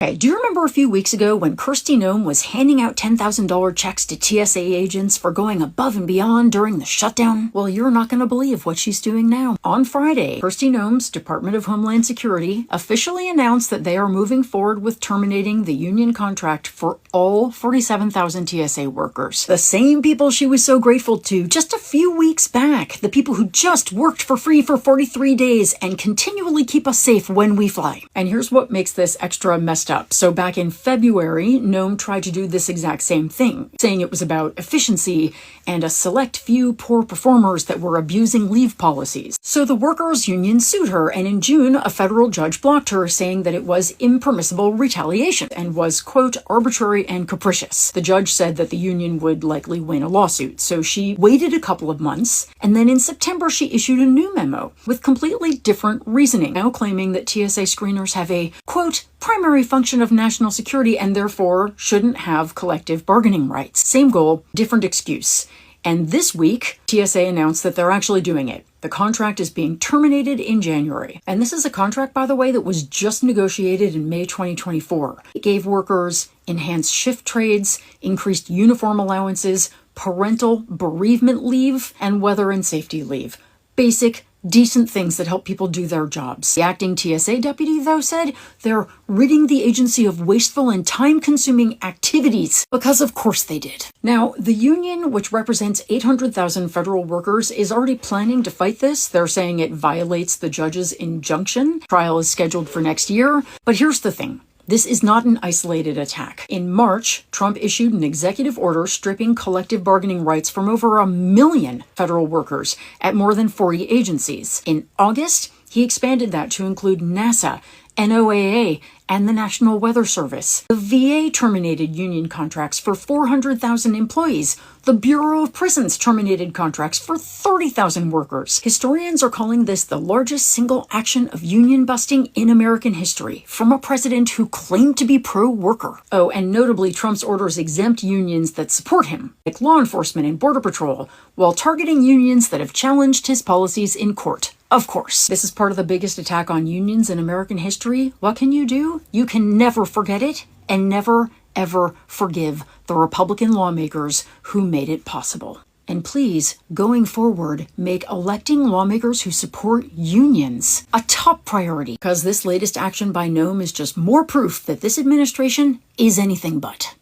Okay, do you remember a few weeks ago when Kirsty Noem was handing out $10,000 checks to TSA agents for going above and beyond during the shutdown? Well, you're not going to believe what she's doing now. On Friday, Kirsty Noem's Department of Homeland Security officially announced that they are moving forward with terminating the union contract for all 47,000 TSA workers. The same people she was so grateful to just a few weeks back. The people who just worked for free for 43 days and continually keep us safe when we fly. And here's what makes this extra messed up. So back in February, Noem tried to do this exact same thing, saying it was about efficiency and a select few poor performers that were abusing leave policies. So the workers' union sued her, and in June, a federal judge blocked her, saying that it was impermissible retaliation and was, quote, arbitrary and capricious. The judge said that the union would likely win a lawsuit, so she waited a couple of months, and then in September she issued a new memo with completely different reasoning, now claiming that TSA screeners have a, quote, primary function of national security and therefore shouldn't have collective bargaining rights. Same goal, different excuse. And this week, TSA announced that they're actually doing it. The contract is being terminated in January. And this is a contract, by the way, that was just negotiated in May 2024. It gave workers enhanced shift trades, increased uniform allowances, parental bereavement leave, and weather and safety leave. Basic, decent things that help people do their jobs. The acting TSA deputy, though, said they're ridding the agency of wasteful and time-consuming activities, because of course they did. Now, the union, which represents 800,000 federal workers, is already planning to fight this. They're saying it violates the judge's injunction. Trial is scheduled for next year. But here's the thing. This is not an isolated attack. In March, Trump issued an executive order stripping collective bargaining rights from over 1 million federal workers at more than 40 agencies. In August, he expanded that to include NASA, NOAA, and the National Weather Service. The VA terminated union contracts for 400,000 employees. The Bureau of Prisons terminated contracts for 30,000 workers. Historians are calling this the largest single action of union busting in American history, from a president who claimed to be pro-worker. Oh, and notably, Trump's orders exempt unions that support him, like law enforcement and Border Patrol, while targeting unions that have challenged his policies in court. Of course, this is part of the biggest attack on unions in American history. What can you do? You can never forget it and never, ever forgive the Republican lawmakers who made it possible. And please, going forward, make electing lawmakers who support unions a top priority, because this latest action by Noem is just more proof that this administration is anything but.